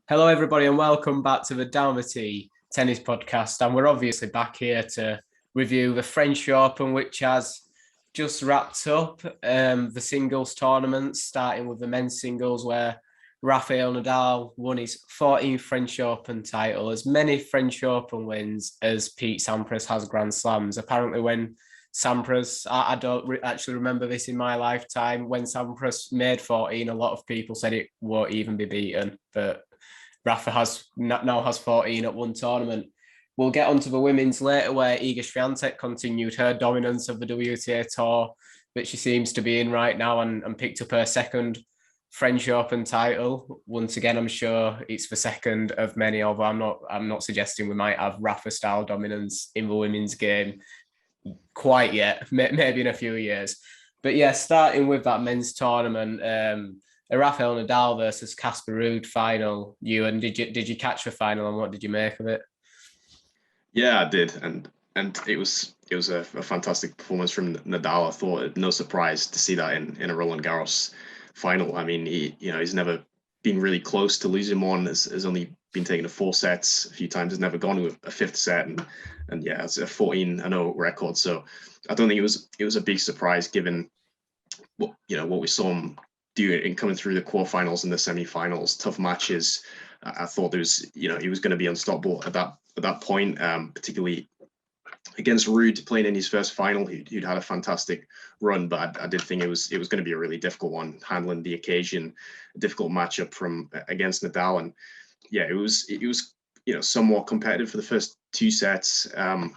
Hello, everybody, and welcome back to the Dalmati Tennis Podcast. And we're obviously back here to review the French Open, which has just wrapped up the singles tournament, starting with the men's singles, where Rafael Nadal won his 14th French Open title, as many French Open wins as Pete Sampras has Grand Slams. Apparently, when Sampras, I don't actually remember this in my lifetime, when Sampras made 14, a lot of people said it won't even be beaten, but Rafa now has 14 at one tournament. We'll get onto the women's later, where Iga Świątek continued her dominance of the WTA Tour, which she seems to be in right now, and picked up her second French Open title. Once again, I'm sure it's the second of many, although I'm not suggesting we might have Rafa style dominance in the women's game quite yet, maybe in a few years. But yeah, starting with that men's tournament, a Rafael Nadal versus Casper Ruud final. Ewan, did you catch the final, and what did you make of it? Yeah, I did, and it was a fantastic performance from Nadal. I thought no surprise to see that in a Roland Garros final. I mean, he's never been really close to losing one. Has only been taken to 4 sets a few times. Has never gone to a fifth set, and yeah, it's a 14-0 record. So I don't think it was a big surprise given what we saw him do in coming through the quarterfinals and the semi-finals. Tough matches. I thought there was he was going to be unstoppable at that point, particularly against Ruud playing in his first final. He'd had a fantastic run, but I did think it was going to be a really difficult one, handling the occasion, a difficult matchup from against Nadal. And yeah, it was somewhat competitive for the first 2 sets. I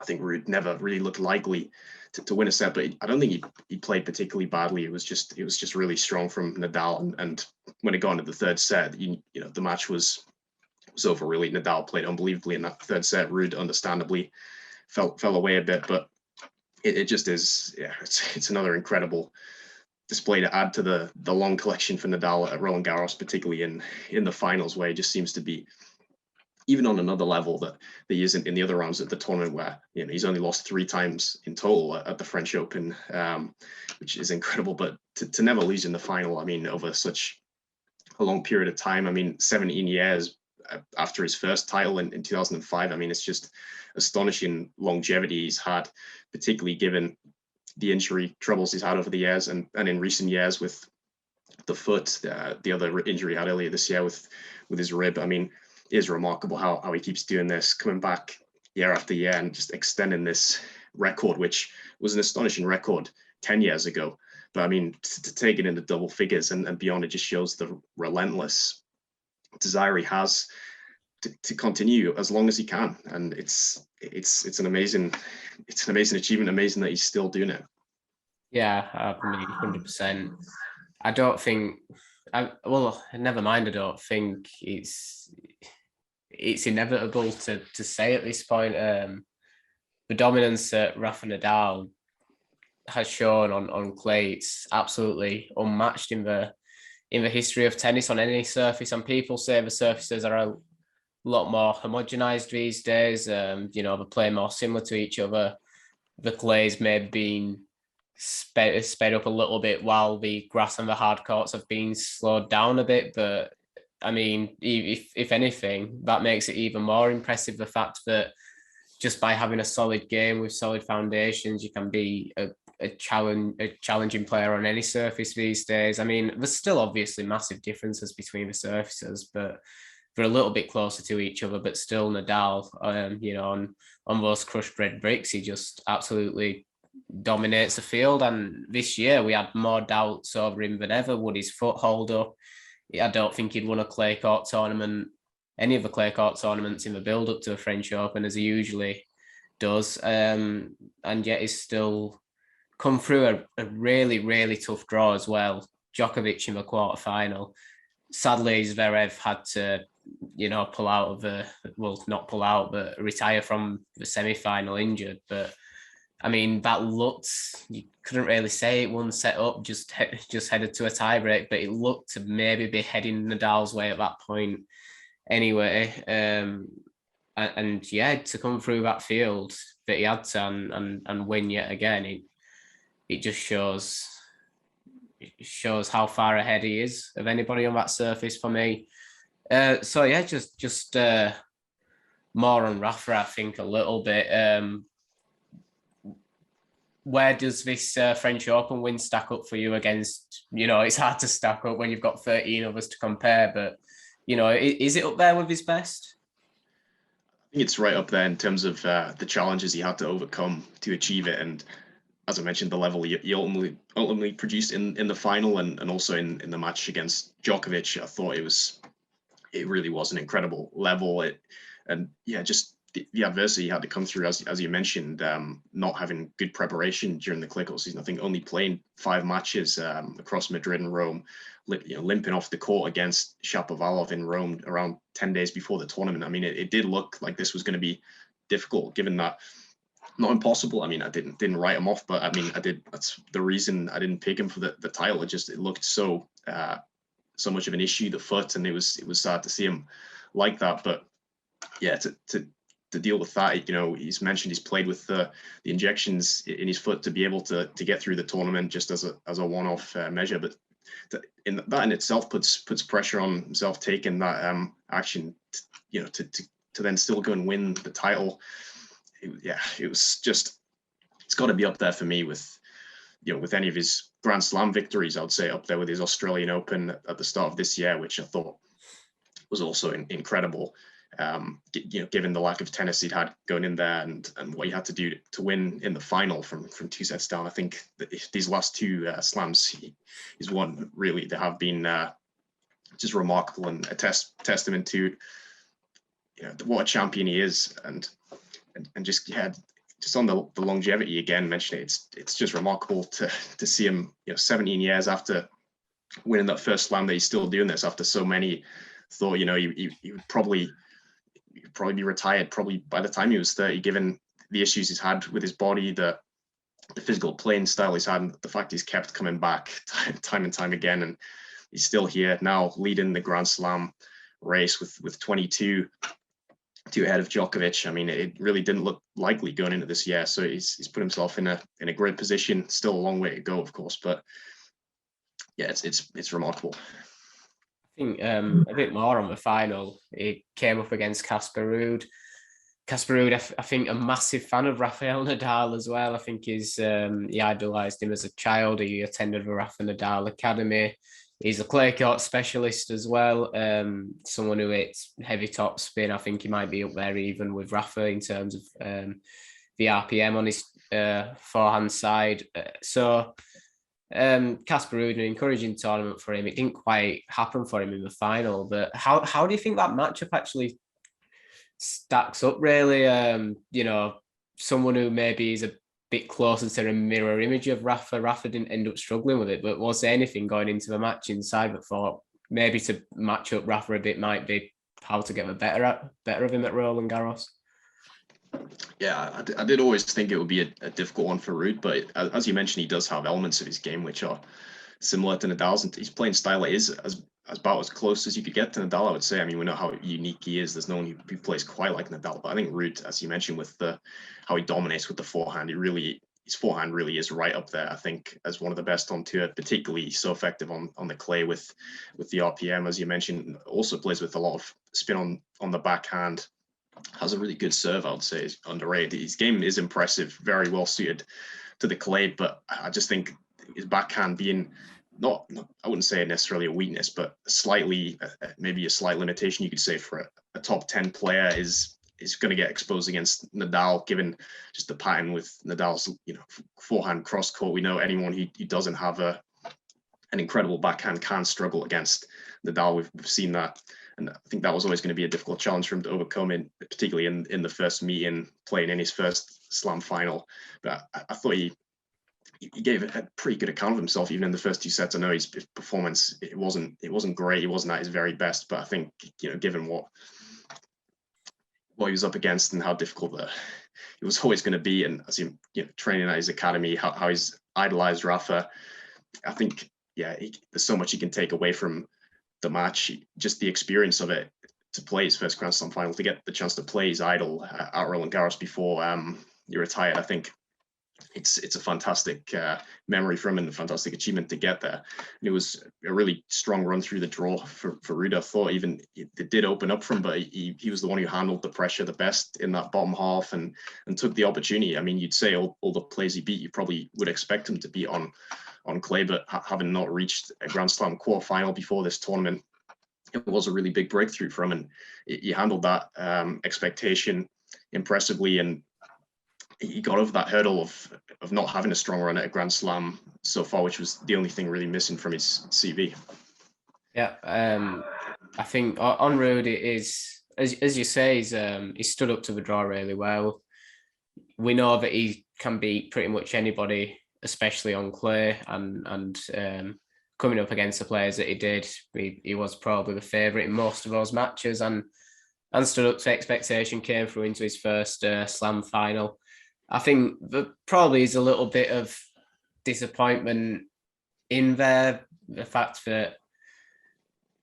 think Ruud never really looked likely to win a set, but I don't think he played particularly badly. It was just really strong from Nadal, and when it got into the third set, the match was over. Really, Nadal played unbelievably in that third set. Ruud, understandably, fell away a bit, but it just is. Yeah, it's another incredible display to add to the long collection for Nadal at Roland Garros, particularly in the finals, where he just seems to be even on another level that he isn't in the other rounds of the tournament, where he's only lost 3 times in total at the French Open, which is incredible. But to never lose in the final, I mean, over such a long period of time, I mean, 17 years after his first title in 2005, I mean, it's just astonishing longevity he's had, particularly given the injury troubles he's had over the years, and in recent years with the foot, the other injury he had earlier this year with his rib. I mean, it is remarkable how he keeps doing this, coming back year after year and just extending this record, which was an astonishing record 10 years ago. But I mean, to take it into double figures and beyond, it just shows the relentless desire he has to continue as long as he can. And it's an amazing achievement. Amazing that he's still doing it. Yeah, I mean, 100%. I don't think. Never mind. I don't think it's inevitable to say at this point. The dominance that Rafa Nadal has shown on clay, it's absolutely unmatched in the history of tennis on any surface. And people say the surfaces are a lot more homogenized these days. They play more similar to each other. The clays may have been sped up a little bit, while the grass and the hard courts have been slowed down a bit. But I mean, if anything, that makes it even more impressive, the fact that just by having a solid game with solid foundations, you can be a challenging player on any surface these days. I mean, there's still obviously massive differences between the surfaces, but they're a little bit closer to each other. But still, Nadal, on those crushed red bricks, he just absolutely dominates the field. And this year we had more doubts over him than ever. Would his foot hold up? I don't think he'd won a clay court tournament, any of the clay court tournaments in the build up to a French Open, as he usually does. And yet he's still come through a really, really tough draw as well. Djokovic in the quarterfinal. Sadly, Zverev had to, pull out of not pull out, but retire from the semi-final injured. But I mean, that looked, you couldn't really say it one set up, just headed to a tiebreak, but it looked to maybe be heading Nadal's way at that point anyway. And yeah, to come through that field that he had to and win yet again, it just shows how far ahead he is of anybody on that surface for me. So yeah, just more on Rafa, I think a little bit. Where does this French Open win stack up for you against, it's hard to stack up when you've got 13 of us to compare, but, is it up there with his best? I think it's right up there in terms of the challenges he had to overcome to achieve it. And as I mentioned, the level he ultimately produced in the final and also in the match against Djokovic, I thought it really was an incredible level. Just the adversity he had to come through, as you mentioned, not having good preparation during the clay court season. I think only playing 5 matches across Madrid and Rome, limping off the court against Shapovalov in Rome around 10 days before the tournament. I mean, it did look like this was going to be difficult, given that not impossible. I mean, I didn't write him off, but I mean, I did. That's the reason I didn't pick him for the title. It looked so much of an issue, the foot, and it was sad to see him like that. But yeah, to deal with that, he's mentioned he's played with the injections in his foot to be able to get through the tournament just as a one-off measure. But that in itself puts pressure on himself taking that action, to then still go and win the title. It was just, it's got to be up there for me with any of his Grand Slam victories. I would say up there with his Australian Open at the start of this year, which I thought was also incredible. Given the lack of tennis he'd had going in there and what he had to do to win in the final from 2 sets down. I think that these last 2 slams he's won, really, they have been just remarkable and a testament to what a champion he is, and just on the longevity again. Mentioning it's just remarkable to see him 17 years after winning that first slam that he's still doing this after so many thought he would probably be retired probably by the time he was 30, given the issues he's had with his body, the physical playing style he's had, and the fact he's kept coming back time and time again, and he's still here now leading the Grand Slam race with 22 ahead of Djokovic. I mean, it really didn't look likely going into this year, so he's put himself in a great position. Still a long way to go, of course, but yeah, it's remarkable. I think a bit more on the final. It came up against Casper Ruud. Casper Ruud, I think, a massive fan of Rafael Nadal as well. I think he idolised him as a child. He attended the Rafa Nadal Academy. He's a clay court specialist as well. Someone who hits heavy top spin. I think he might be up there even with Rafa in terms of the RPM on his forehand side. Casper Ruud, an encouraging tournament for him. It didn't quite happen for him in the final, but how do you think that matchup actually stacks up, really? Someone who maybe is a bit closer to a mirror image of Rafa. Rafa didn't end up struggling with it, but was there anything going into the match inside that thought maybe to match up Rafa a bit might be how to get the better of him at Roland Garros? Yeah, I did always think it would be a difficult one for Ruud, but as you mentioned, he does have elements of his game which are similar to Nadal's, and his playing style is about as close as you could get to Nadal, I would say. I mean, we know how unique he is. There's no one who plays quite like Nadal, but I think Ruud, as you mentioned, with how he dominates with the forehand, his forehand really is right up there, I think, as one of the best on tour, particularly so effective on the clay with the RPM, as you mentioned. Also plays with a lot of spin on the backhand. Has a really good serve, I would say. Is underrated. His game is impressive, very well suited to the clay, but I just think his backhand being not I wouldn't say necessarily a weakness, but maybe a slight limitation, you could say, for a top 10 player is going to get exposed against Nadal, given just the pattern with Nadal's forehand cross court. We know anyone who doesn't have an incredible backhand can struggle against Nadal. We've seen that. And I think that was always going to be a difficult challenge for him to overcome, particularly in the first meeting, playing in his first slam final. But I thought he gave a pretty good account of himself, even in the first 2 sets. I know his performance, it wasn't great. He wasn't at his very best, but I think, given what he was up against and how difficult it was always going to be, and as he training at his academy, how he's idolized Rafa, I think, there's so much he can take away from the match, just the experience of it, to play his first Grand Slam final, to get the chance to play his idol at Roland Garros before he retired. I think it's a fantastic memory for him and a fantastic achievement to get there. And it was a really strong run through the draw for Ruud. I thought even it did open up for him, but he was the one who handled the pressure the best in that bottom half and took the opportunity. I mean, you'd say all the players he beat, you probably would expect him to beat on clay, but having not reached a Grand Slam quarterfinal before this tournament, it was a really big breakthrough for him, and he handled that expectation impressively, and he got over that hurdle of not having a strong run at a Grand Slam so far, which was the only thing really missing from his CV. Yeah, I think on Ruud it is, as you say, he stood up to the draw really well. We know that he can beat pretty much anybody, especially on clay, and coming up against the players that he did, he was probably the favourite in most of those matches, and stood up to expectation, came through into his first slam final. I think there probably is a little bit of disappointment in there. The fact that,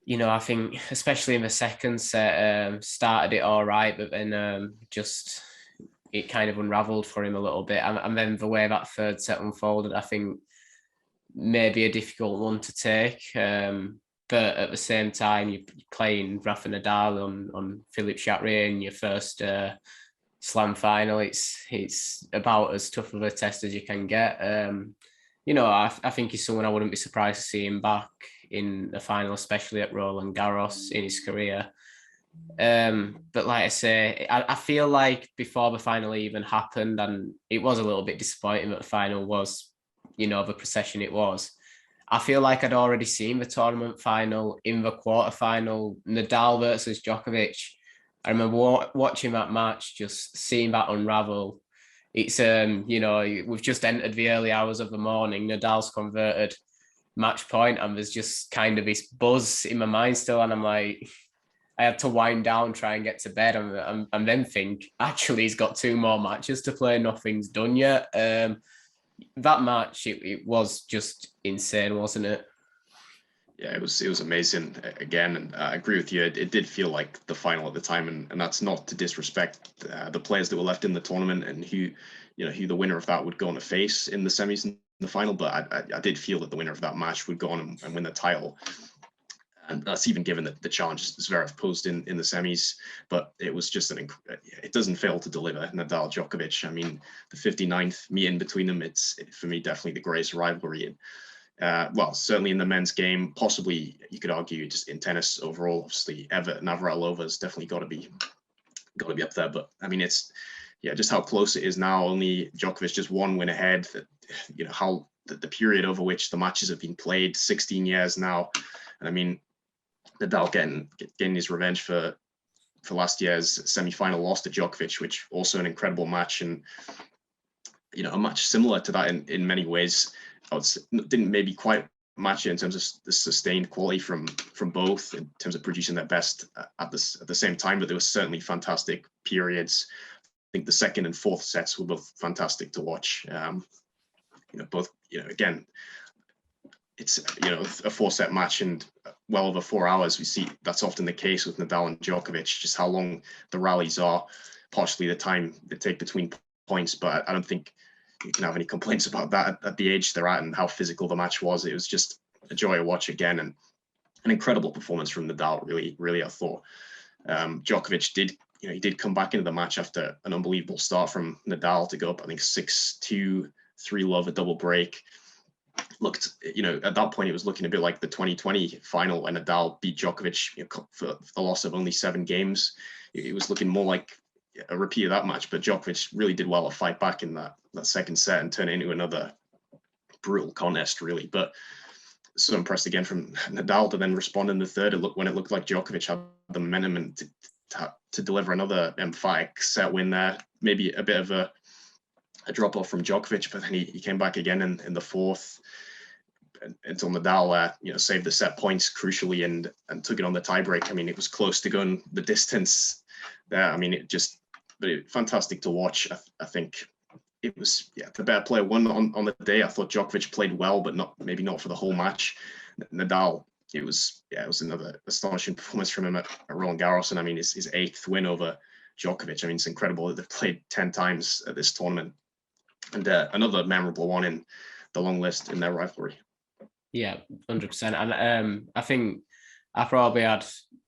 you know, I think especially in the second set, started it all right, but then just it kind of unraveled for him a little bit. And then the way that third set unfolded, I think maybe a difficult one to take. But at the same time, you're playing Rafa Nadal on Philippe Chatrier in your first slam final. It's about as tough of a test as you can get. You know, I think he's someone I wouldn't be surprised to see him back in the final, especially at Roland Garros in his career. But like I say, I feel like before the final even happened, and it was a little bit disappointing that the final was, you know, the procession it was. I feel like I'd already seen the tournament final in the quarterfinal, Nadal versus Djokovic. I remember watching that match, just seeing that unravel. It's, you know, we've just entered the early hours of the morning. Nadal's converted match point, and there's just kind of this buzz in my mind still. And I'm like, I had to wind down, try and get to bed, and then think, actually, he's got 2 more matches to play. Nothing's done yet. That match, it was just insane, wasn't it? Yeah, it was amazing again, and I agree with you. It did feel like the final at the time, and that's not to disrespect the players that were left in the tournament and who the winner of that would go on to face in the semis and the final. But I did feel that the winner of that match would go on and win the title, and that's even given the challenges Zverev posed in the semis. But it was just it doesn't fail to deliver. Nadal Djokovic. I mean, the 59th meeting between them, it's for me definitely the greatest rivalry. Well, certainly in the men's game, possibly you could argue just in tennis overall. Obviously, Navratilova has definitely got to be up there. But I mean, it's just how close it is now. Only Djokovic just 1 win ahead. You know how the period over which the matches have been played, 16 years now, and I mean, Nadal getting his revenge for last year's semi-final loss to Djokovic, which also an incredible match, and you know, a match similar to that in many ways. Didn't maybe quite match it in terms of the sustained quality from both in terms of producing their best at the same time, but there were certainly fantastic periods. I think the second and fourth sets were both fantastic to watch. You know, both, you know, again, it's, you know, a 4-set match and well over 4 hours. We see that's often the case with Nadal and Djokovic, just how long the rallies are, partially the time they take between points. But I don't think you can have any complaints about that at the age they're at and how physical the match was. It was just a joy to watch again, and an incredible performance from Nadal. Really, I thought Djokovic did come back into the match after an unbelievable start from Nadal to go up, I think 6-2, 3-love, a double break. Looked, you know, at that point it was looking a bit like the 2020 final when Nadal beat Djokovic, you know, for the loss of only 7 games. It was looking more like a repeat of that match, but Djokovic really did well to fight back in that second set and turn it into another brutal contest, really. But so impressed again from Nadal to then respond in the third. When it looked like Djokovic had the momentum and to deliver another emphatic set win there. Maybe a bit of a drop off from Djokovic, but then he came back again in the fourth until Nadal saved the set points crucially and took it on the tiebreak. I mean, it was close to going the distance there. I mean, fantastic to watch. I think it was the better player won on the day. I thought Djokovic played well, but maybe not for the whole match. Nadal, it was another astonishing performance from him at Roland Garros, and I mean his 8th win over Djokovic. I mean, it's incredible that they've played 10 times at this tournament. and another memorable one in the long list in their rivalry. Yeah, 100%. And I think I probably had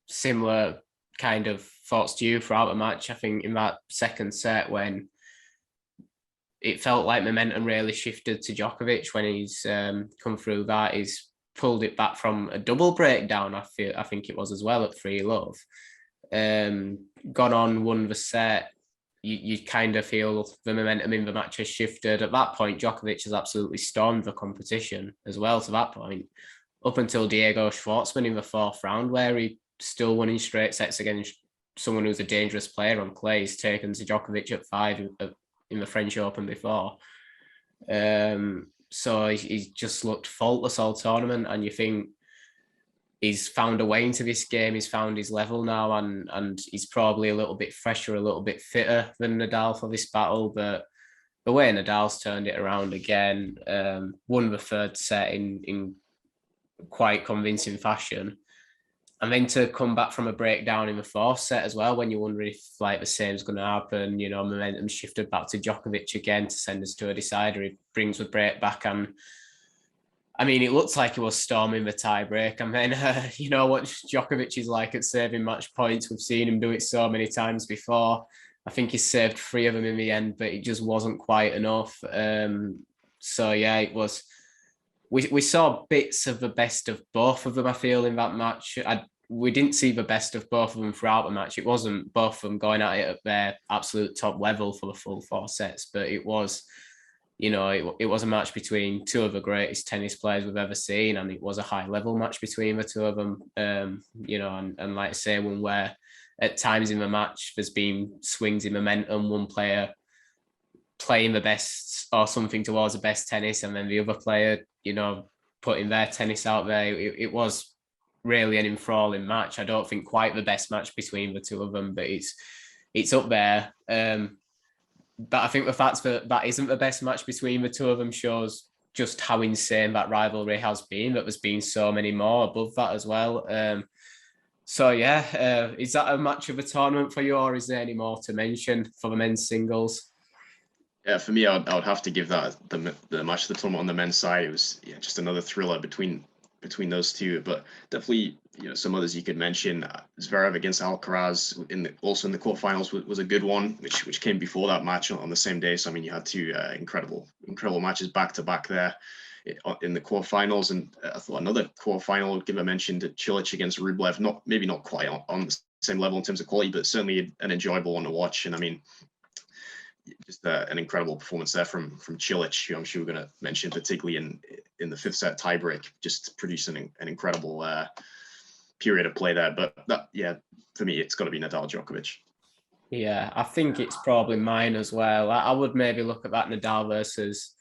similar kind of thoughts to you throughout the match. I think in that second set, when it felt like momentum really shifted to Djokovic when he's come through that, he's pulled it back from a double breakdown. I think it was as well at 3-love. Gone on, won the set. You kind of feel the momentum in the match has shifted. At that point, Djokovic has absolutely stormed the competition as well to that point, up until Diego Schwartzman in the fourth round, where he still winning straight sets against someone who's a dangerous player on clay. He's taken to Djokovic at 5 in the French Open before. So he's just looked faultless all tournament, and you think he's found a way into this game. He's found his level now, and he's probably a little bit fresher, a little bit fitter than Nadal for this battle. But the way Nadal's turned it around again, won the third set in quite convincing fashion. And then to come back from a breakdown in the fourth set as well, when you wonder if like the same's going to happen, momentum shifted back to Djokovic again to send us to a decider. He brings the break back, and I mean, it looks like he was storming the tie break. And then, you know what Djokovic is like at saving match points. We've seen him do it so many times before. I think he saved 3 of them in the end, but it just wasn't quite enough. So yeah, it was. We saw bits of the best of both of them, I feel, in that match. We didn't see the best of both of them throughout the match. It wasn't both of them going at it at their absolute top level for the full 4 sets, but it was, it was a match between 2 of the greatest tennis players we've ever seen, and it was a high-level match between the 2 of them. And like I say, one where at times in the match there's been swings in momentum, one player playing the best or something towards the best tennis, and then the other player, putting their tennis out there. It was really an enthralling match. I don't think quite the best match between the 2 of them, but it's up there. But I think the fact that isn't the best match between the 2 of them shows just how insane that rivalry has been, that there's been so many more above that as well. So yeah, is that a match of a tournament for you, or is there any more to mention for the men's singles? Yeah, for me, I would have to give that the match of the tournament on the men's side. It was just another thriller between those 2. But definitely, some others you could mention. Zverev against Alcaraz also in the quarterfinals was a good one, which came before that match on the same day. So I mean, you had 2 incredible matches back to back there in the quarterfinals. And I thought another quarterfinal would give a mention to Cilic against Rublev. Maybe not quite on the same level in terms of quality, but certainly an enjoyable one to watch. And I mean, just an incredible performance there from Cilic, who I'm sure we're going to mention, particularly in the 5th set tiebreak, just producing an incredible period of play there. But for me, it's got to be Nadal Djokovic. Yeah, I think it's probably mine as well. I would maybe look at that Nadal versus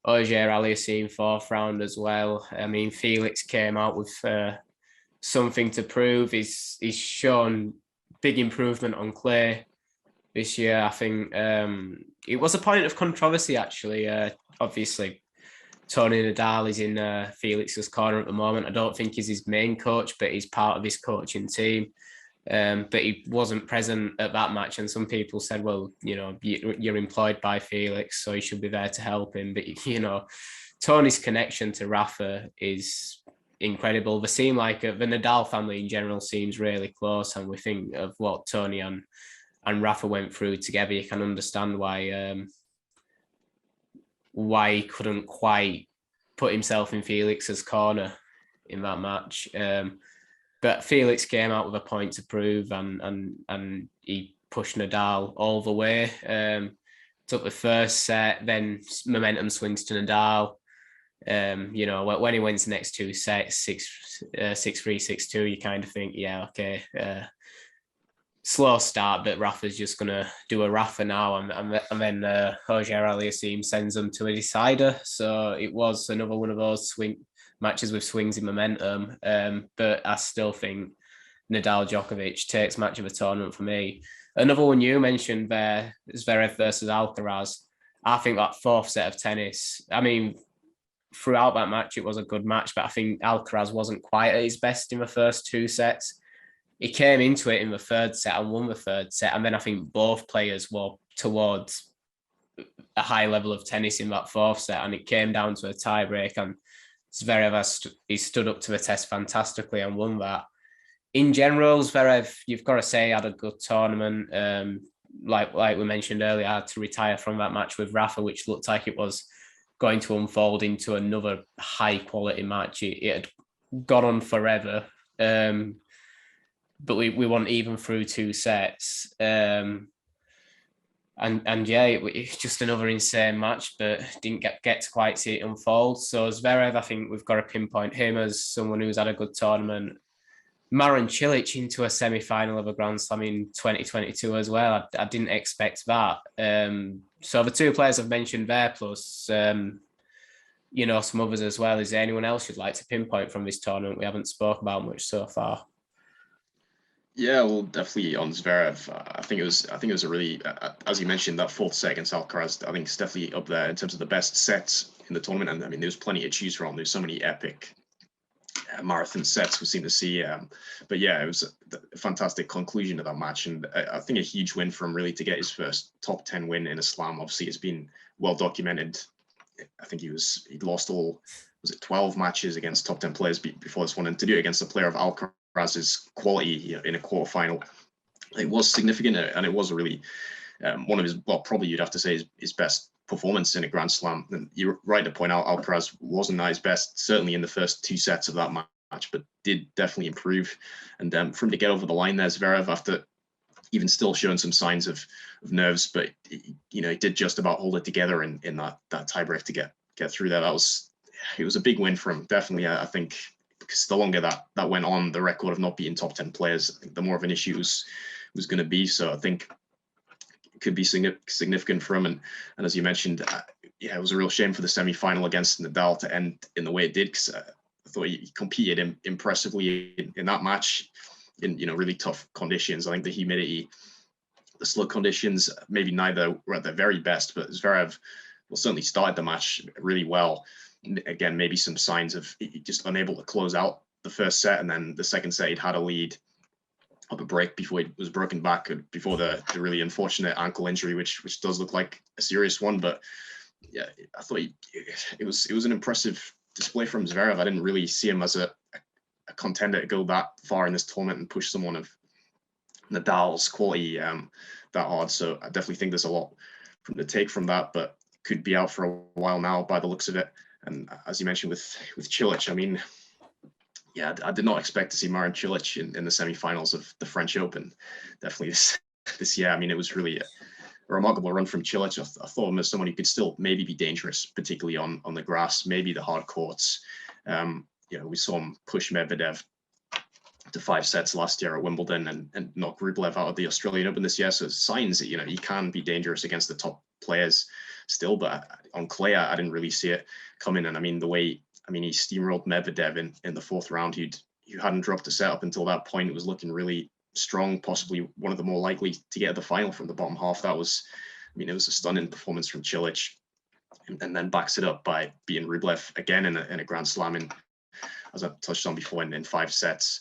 auger-aliassime 4th round as well. I mean, Felix came out with something to prove. He's shown big improvement on clay this year. I think it was a point of controversy, actually. Obviously, Tony Nadal is in Felix's corner at the moment. I don't think he's his main coach, but he's part of his coaching team. But he wasn't present at that match. And some people said, well, you're employed by Felix, so you should be there to help him. But, Tony's connection to Rafa is incredible. They seem like the Nadal family in general seems really close. And we think of what Tony and Rafa went through together. You can understand why he couldn't quite put himself in Felix's corner in that match. But Felix came out with a point to prove, and he pushed Nadal all the way. Took the first set, then momentum swings to Nadal. When he wins the next 2 sets, 6-3, 6-2, you kind of think, yeah, okay. Slow start, but Rafa's just going to do a Rafa now, and then auger-aliassime sends them to a decider. So it was another one of those matches with swings in momentum. But I still think Nadal Djokovic takes match of a tournament for me. Another one you mentioned there, Zverev versus Alcaraz. I think that 4th set of tennis, I mean, throughout that match, it was a good match, but I think Alcaraz wasn't quite at his best in the first 2 sets. He came into it in the 3rd set and won the 3rd set. And then I think both players were towards a high level of tennis in that fourth set, and it came down to a tie break, and Zverev he stood up to the test fantastically and won that. In general, Zverev, you've got to say, had a good tournament. Like we mentioned earlier, had to retire from that match with Rafa, which looked like it was going to unfold into another high quality match. It had gone on forever, but we went even through 2 sets. And yeah, it's just another insane match, but didn't get to quite see it unfold. So Zverev, I think we've got to pinpoint him as someone who's had a good tournament. Marin Cilic into a semi-final of a Grand Slam in 2022 as well. I didn't expect that. So the 2 players I've mentioned there, plus some others as well. Is there anyone else you'd like to pinpoint from this tournament we haven't spoke about much so far? Yeah, well, definitely on Zverev. I think it was a really, as you mentioned, that 4th set against Alcaraz. I think it's definitely up there in terms of the best sets in the tournament. And I mean, there's plenty to choose from. There's so many epic marathon sets we seem to see. But yeah, it was a fantastic conclusion of that match, and I think a huge win for him really to get his first top 10 win in a slam. Obviously, it's been well documented. I think he'd lost all, was it 12 matches against top 10 players before this one, and to do it against a player of Alcaraz's quality in a quarterfinal, it was significant, and it was really one of his, well, probably you'd have to say his best performance in a Grand Slam. And you're right to point out Alcaraz wasn't at his best, certainly in the first 2 sets of that match, but did definitely improve. And for him to get over the line there, Zverev, after even still showing some signs of nerves, but he did just about hold it together in that tiebreak to get through there. It was a big win for him, definitely. I think because the longer that went on, the record of not beating top 10 players, I think the more of an issue was going to be. So I think could be significant for him. And as you mentioned, it was a real shame for the semi-final against Nadal to end in the way it did, because I thought he competed impressively in that match in really tough conditions. I think the humidity, the slug conditions, maybe neither were at their very best, but Zverev certainly started the match really well. Again, maybe some signs of just unable to close out the first set, and then the second set he'd had a lead up a break before he was broken back, before the really unfortunate ankle injury, which does look like a serious one. But yeah, I thought it was an impressive display from Zverev. I didn't really see him as a contender to go that far in this tournament and push someone of Nadal's quality that hard. So I definitely think there's a lot to take from that, but could be out for a while now by the looks of it. And as you mentioned with Cilic, I mean, yeah, I did not expect to see Marin Cilic in the semi-finals of the French Open. Definitely this year. I mean, it was really a remarkable run from Cilic. I thought him as someone who could still maybe be dangerous, particularly on the grass, maybe the hard courts. We saw him push Medvedev to 5 sets last year at Wimbledon and knock Rublev out of the Australian Open this year. So signs that he can be dangerous against the top players still. But on clay, I didn't really see it coming. And I mean, he steamrolled Medvedev in the 4th round, who hadn't dropped a set up until that point. It was looking really strong, possibly one of the more likely to get the final from the bottom half. It was a stunning performance from Cilic, and then backs it up by beating Rublev again in a Grand Slam, and as I touched on before, in 5 sets.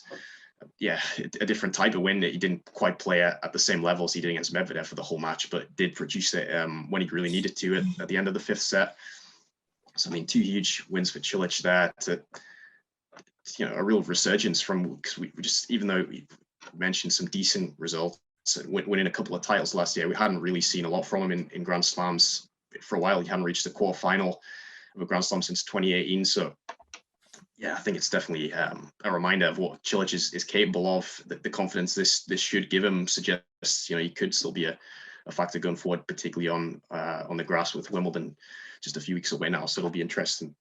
Yeah, a different type of win. He didn't quite play at the same level as he did against Medvedev for the whole match, but did produce it when he really needed to at the end of the 5th set. So I mean, 2 huge wins for Cilic there, to a real resurgence from, because we just, even though we mentioned some decent results, winning a couple of titles last year, we hadn't really seen a lot from him in Grand Slams for a while. He hadn't reached the quarterfinal of a Grand Slam since 2018. So yeah, I think it's definitely a reminder of what Cilic is capable of. The confidence this should give him suggests he could still be a factor going forward, particularly on the grass, with Wimbledon just a few weeks away now. So it'll be interesting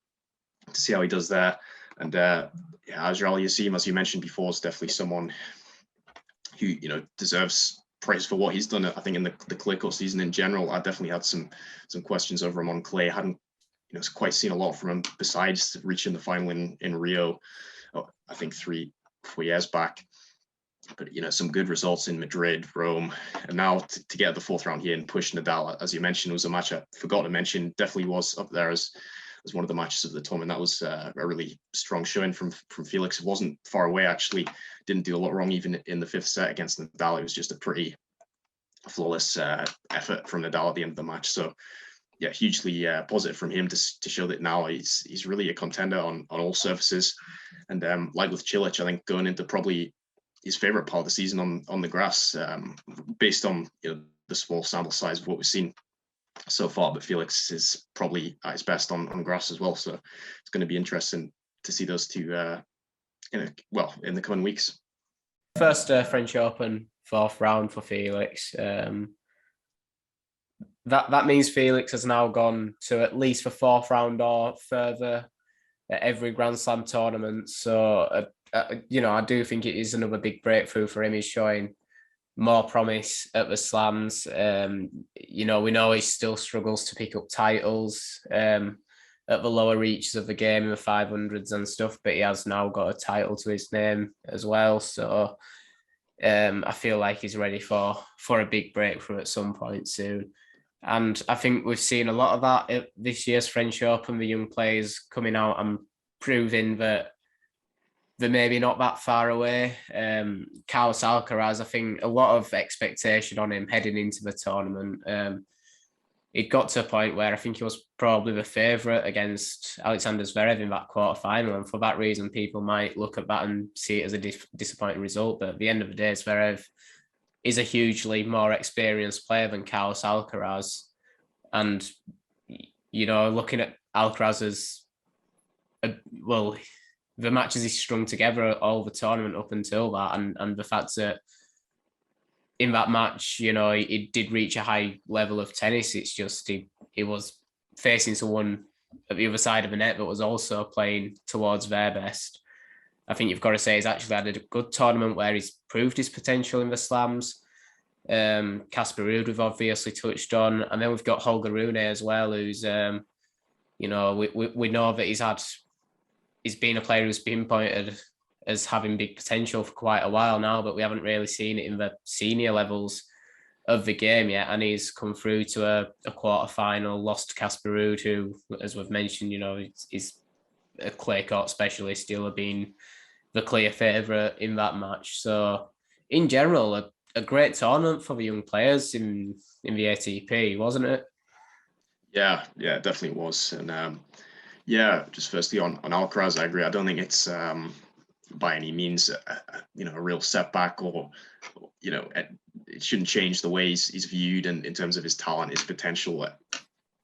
to see how he does there. And auger-aliassime, as you mentioned before, is definitely someone who deserves praise for what he's done. I think in the clay court season in general, I definitely had some questions over him on clay. I hadn't quite seen a lot from him besides reaching the final in Rio, I think 3-4 years back. But some good results in Madrid, Rome, and now to get the 4th round here and push Nadal, as you mentioned, was a match I forgot to mention. Definitely was up there as one of the matches of the tournament. That was a really strong showing from Felix. It wasn't far away, actually. Didn't do a lot wrong even in the 5th set against Nadal. It was just a pretty flawless effort from Nadal at the end of the match. So hugely positive from him to show that now he's really a contender on all surfaces. And like with Cilic, I think going into probably his favorite part of the season on the grass, based on the small sample size of what we've seen so far. But Felix is probably at his best on grass as well. So it's going to be interesting to see those two in the coming weeks. First French Open, 4th round for Felix. That means Felix has now gone to at least the 4th round or further at every Grand Slam tournament. So, I do think it is another big breakthrough for him. He's showing more promise at the slams. We know he still struggles to pick up titles at the lower reaches of the game in the 500s and stuff, but he has now got a title to his name as well. So I feel like he's ready for a big breakthrough at some point soon. And I think we've seen a lot of that at this year's French Open, the young players coming out and proving that they're maybe not that far away. Carlos Alcaraz, I think a lot of expectation on him heading into the tournament. It got to a point where I think he was probably the favourite against Alexander Zverev in that quarterfinal. And for that reason, people might look at that and see it as a disappointing result. But at the end of the day, Zverev is a hugely more experienced player than Carlos Alcaraz. And, looking at Alcaraz as, the matches he strung together all the tournament up until that, and the fact that in that match, he did reach a high level of tennis. It's just he was facing someone at the other side of the net that was also playing towards their best. I think you've got to say he's actually had a good tournament where he's proved his potential in the slams. Casper Ruud we've obviously touched on, and then we've got Holger Rune as well, who's we know that he's been a player who's been pointed as having big potential for quite a while now, but we haven't really seen it in the senior levels of the game yet. And he's come through to a quarter-final, lost to Casper Ruud, who, as we've mentioned, is a clay court specialist, still have been the clear favourite in that match. So, in general, a great tournament for the young players in the ATP, wasn't it? Yeah, it definitely was. And just firstly on Alcaraz, I agree. I don't think it's by any means a real setback, or it shouldn't change the way he's viewed and in terms of his talent, his potential.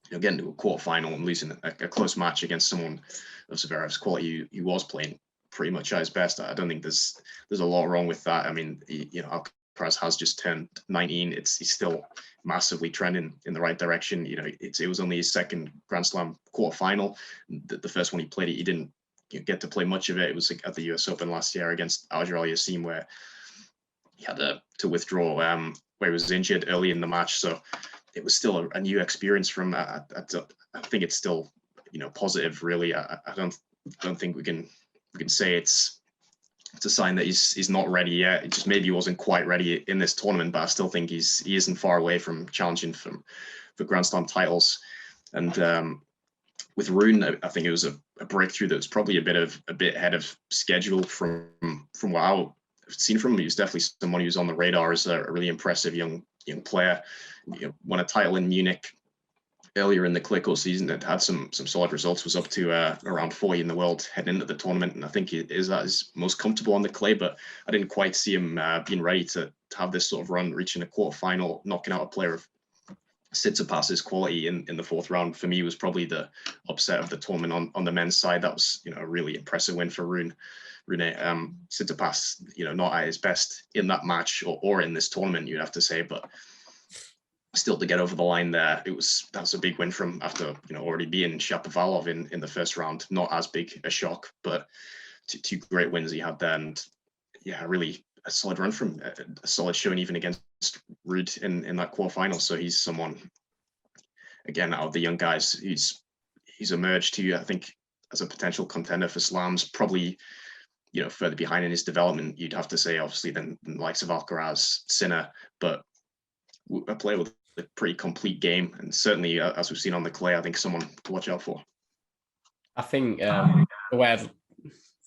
Getting to a quarterfinal and losing a close match against someone of Zverev's quality, he was playing pretty much at his best. I don't think there's a lot wrong with that. I mean, Alcaraz has just turned 19. He's still massively trending in the right direction. It was only his second Grand Slam quarterfinal. The first one he played, he didn't get to play much of it. It was at the US Open last year against auger-aliassime, where he had to withdraw, where he was injured early in the match. So it was still a new experience for him. I think it's still positive. Really, I don't think we can say it's a sign that he's not ready yet. It just maybe he wasn't quite ready in this tournament, but I still think he isn't far away from challenging for Grand Slam titles. And with Rune, I think it was a breakthrough that was probably a bit ahead of schedule from what I've seen from him. He was definitely someone who was on the radar as a really impressive young player. Won a title in Munich earlier in the clay court season, that had some solid results, was up to around 40 in the world heading into the tournament. And I think he is at his most comfortable on the clay, but I didn't quite see him being ready to have this sort of run, reaching a quarterfinal, knocking out a player of Tsitsipas's quality in the 4th round. For me, was probably the upset of the tournament on the men's side. That was, a really impressive win for Rune. Tsitsipas, not at his best in that match or in this tournament, you'd have to say, but still to get over the line there, that's a big win from after already being Shapovalov in the first round. Not as big a shock, but two great wins he had there, and really a solid run from a solid showing even against Ruud in that quarterfinal. So he's someone, again, out of the young guys, he's emerged to, I think, as a potential contender for slams. Probably further behind in his development, you'd have to say, obviously, than the likes of Alcaraz, Sinner, but a player with a pretty complete game, and certainly as we've seen on the clay, I think someone to watch out for. I think the way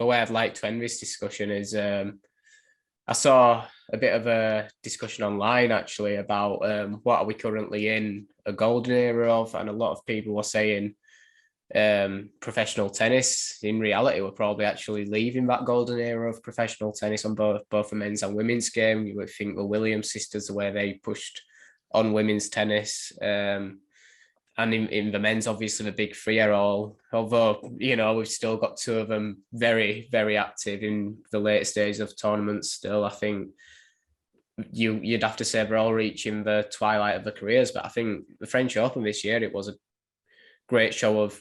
I'd like to end this discussion is I saw a bit of a discussion online actually about what are we currently in a golden era of, and a lot of people were saying professional tennis. In reality, we're probably actually leaving that golden era of professional tennis on both the men's and women's game. You would think the Williams sisters, the way they pushed on women's tennis, and in the men's, obviously the big three are all, although, you know, we've still got two of them very, very active in the late stages of tournaments still. I think you'd have to say they're all reaching the twilight of their careers, but I think the French Open this year, it was a great show of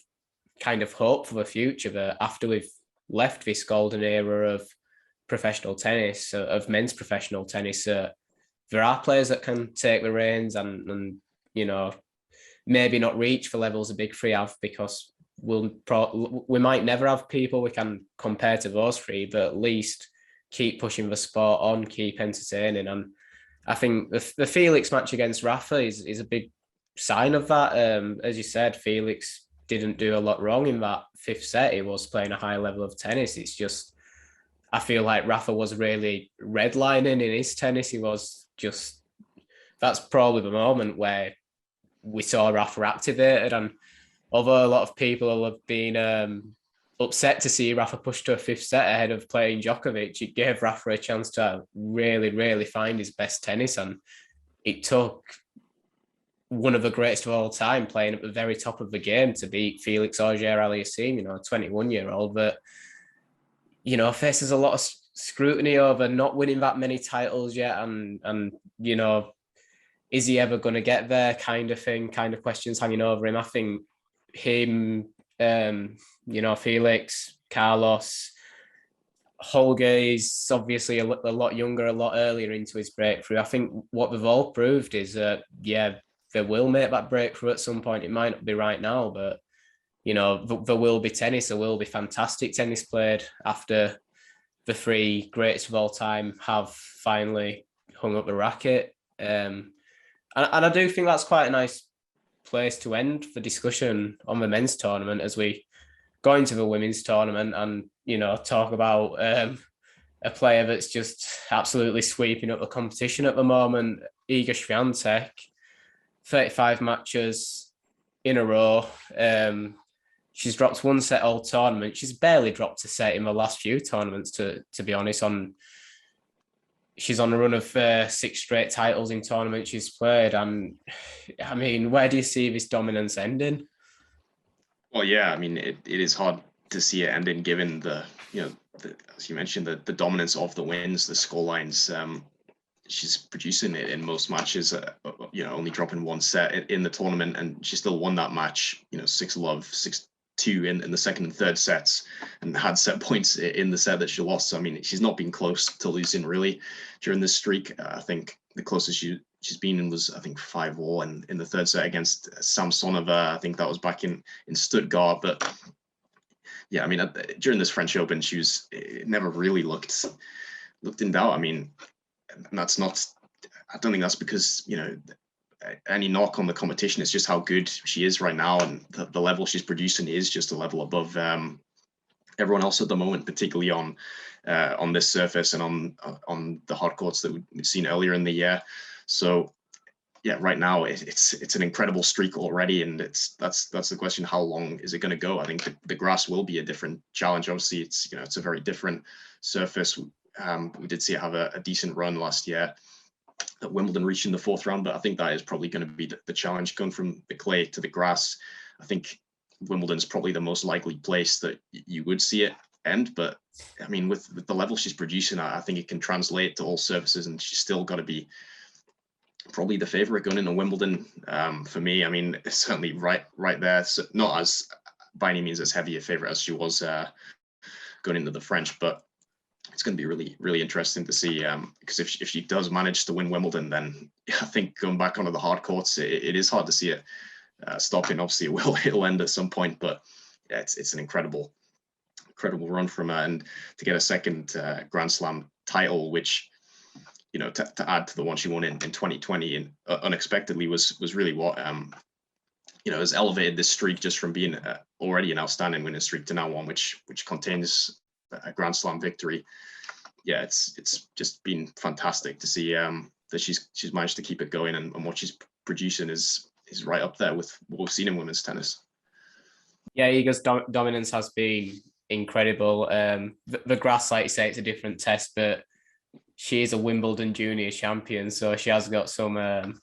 kind of hope for the future, that after we've left this golden era of professional tennis, of men's professional tennis, there are players that can take the reins and you know, maybe not reach the levels the big three have, because we might never have people we can compare to those three, but at least keep pushing the sport on, keep entertaining. And I think the Felix match against Rafa is a big sign of that. As you said, Felix didn't do a lot wrong in that fifth set. He was playing a high level of tennis. It's just, I feel like Rafa was really redlining in his tennis. He was just, that's probably the moment where we saw Rafa activated. And although a lot of people have been upset to see Rafa push to a fifth set ahead of playing Djokovic, it gave Rafa a chance to really, really find his best tennis. And it took one of the greatest of all time playing at the very top of the game to beat Felix Auger-Aliassime, you know, a 21-year-old that, you know, faces a lot of scrutiny over not winning that many titles yet. And you know, is he ever going to get there, kind of thing, kind of questions hanging over him. I think him, you know, Felix, Carlos, Holger is obviously a lot younger, a lot earlier into his breakthrough. I think what they've all proved is that, yeah, they will make that breakthrough at some point. It might not be right now, but, you know, there will be tennis, there will be fantastic tennis played after the three greatest of all time have finally hung up the racket. And I do think that's quite a nice place to end the discussion on the men's tournament as we go into the women's tournament and, you know, talk about a player that's just absolutely sweeping up the competition at the moment, Iga Świątek, 35 matches in a row. She's dropped one set all tournament. She's barely dropped a set in the last few tournaments, to be honest. She's on a run of 6 straight titles in tournaments she's played. And I mean, where do you see this dominance ending? Well, yeah, I mean, it is hard to see it ending given the, you know, as you mentioned, the dominance of the wins, the score lines. She's producing it in most matches, you know, only dropping one set in the tournament, and she still won that match, you know, 6-love, 6-2 in the second and third sets, and had set points in the set that she lost. So, I mean, she's not been close to losing really during this streak. I think the closest she's been in was, I think, 5-all in the third set against Samsonova. I think that was back in Stuttgart. But yeah, I mean, during this French Open, it never really looked in doubt. I mean, and that's not, I don't think that's because, you know, any knock on the competition. It's just how good she is right now, and the level she's producing is just a level above everyone else at the moment, particularly on this surface and on the hard courts that we've seen earlier in the year. So yeah, right now it's an incredible streak already, and that's the question: how long is it going to go? I think the grass will be a different challenge. Obviously, it's a very different surface. We did see it have a decent run last year at Wimbledon, reaching the 4th round, but I think that is probably going to be the challenge, going from the clay to the grass. I think Wimbledon's probably the most likely place that you would see it end, but I mean, with the level she's producing, I think it can translate to all surfaces, and she's still got to be probably the favorite going into Wimbledon. For me, I mean, it's certainly right there. So not as by any means as heavy a favorite as she was going into the French, but it's going to be really, really interesting to see, because if she does manage to win Wimbledon, then I think going back onto the hard courts, it is hard to see it stopping. Obviously, it'll end at some point, but yeah, it's an incredible run from her, and to get a second Grand Slam title, which, you know, to add to the one she won in 2020 and unexpectedly was really what you know, has elevated this streak just from being already an outstanding winning streak to now one which contains a Grand Slam victory. yeah, it's just been fantastic to see that she's managed to keep it going, and what she's producing is right up there with what we've seen in women's tennis. Yeah, Iga's dominance has been incredible. The grass, like you say, it's a different test, but she is a Wimbledon junior champion, so she has got some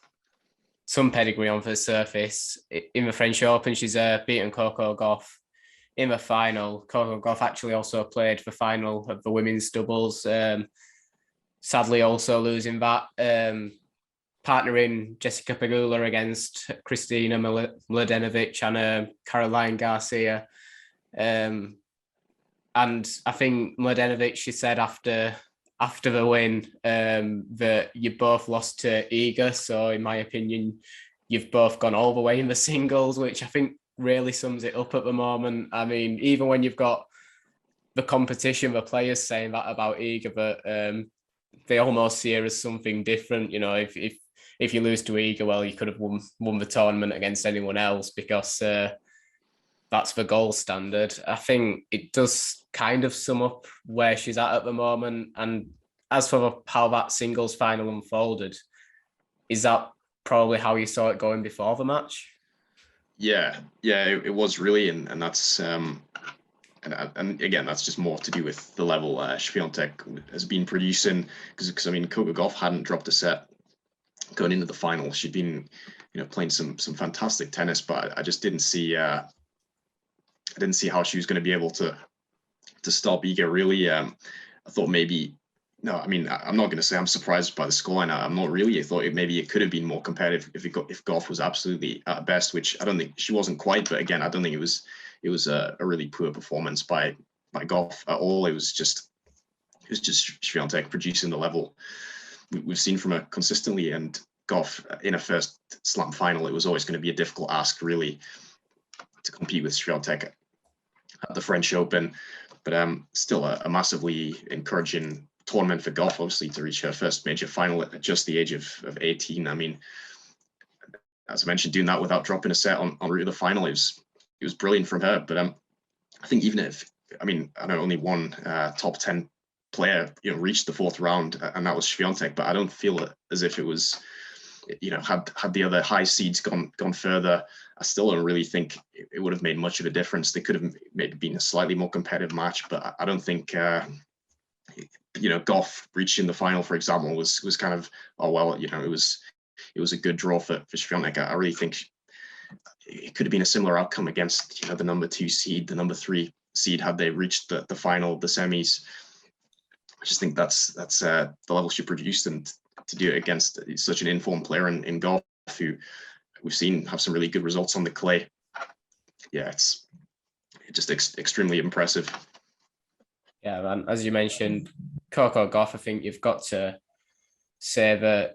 pedigree on the surface. In the French Open, she's beaten Coco Gauff in the final. Coco Gauff actually also played the final of the women's doubles. Sadly, also losing that. Partnering Jessica Pegula against Kristina Mladenovic and Caroline Garcia. And I think Mladenovic, she said after the win that you both lost to Iga. So in my opinion, you've both gone all the way in the singles, which I think really sums it up at the moment. I mean, even when you've got the competition, the players saying that about Iga, but they almost see her as something different. You know, if you lose to Iga, well, you could have won the tournament against anyone else, because that's the gold standard. I think it does kind of sum up where she's at the moment. And as for how that singles final unfolded, is that probably how you saw it going before the match? Yeah, it was really, and that's and again, that's just more to do with the level Świątek has been producing, because I mean, Coco Gauff hadn't dropped a set going into the final. She'd been, playing some fantastic tennis, but I just didn't see how she was going to be able to stop Iga, really. I thought maybe, no, I mean, I'm not going to say I'm surprised by the scoreline. I'm not really. I thought maybe it could have been more competitive if Gauff was absolutely at best, which I don't think she wasn't quite. But again, I don't think it was a really poor performance by Gauff at all. It was just Świątek producing the level we've seen from her consistently. And Gauff, in a first slam final, it was always going to be a difficult ask, really, to compete with Świątek at the French Open. But still a massively encouraging tournament for Gauff, obviously, to reach her first major final at just the age of 18. I mean, as I mentioned, doing that without dropping a set on route to the final, it was brilliant from her. But I think even if, I mean, I know only one top 10 player reached the fourth round, and that was Świątek, but I don't feel as if it was, had the other high seeds gone further, I still don't really think it would have made much of a difference. They could have maybe been a slightly more competitive match, but I don't think Gauff reaching the final, for example, was kind of, oh well, it was a good draw for Świątek. I really think it could have been a similar outcome against the number 2 seed, the number 3 seed, had they reached the final, the semis. I just think that's the level she produced, and to do it against such an informed player in Gauff, who we've seen have some really good results on the clay. Yeah, it's just extremely impressive. Yeah, man. As you mentioned, Coco Gauff, I think you've got to say that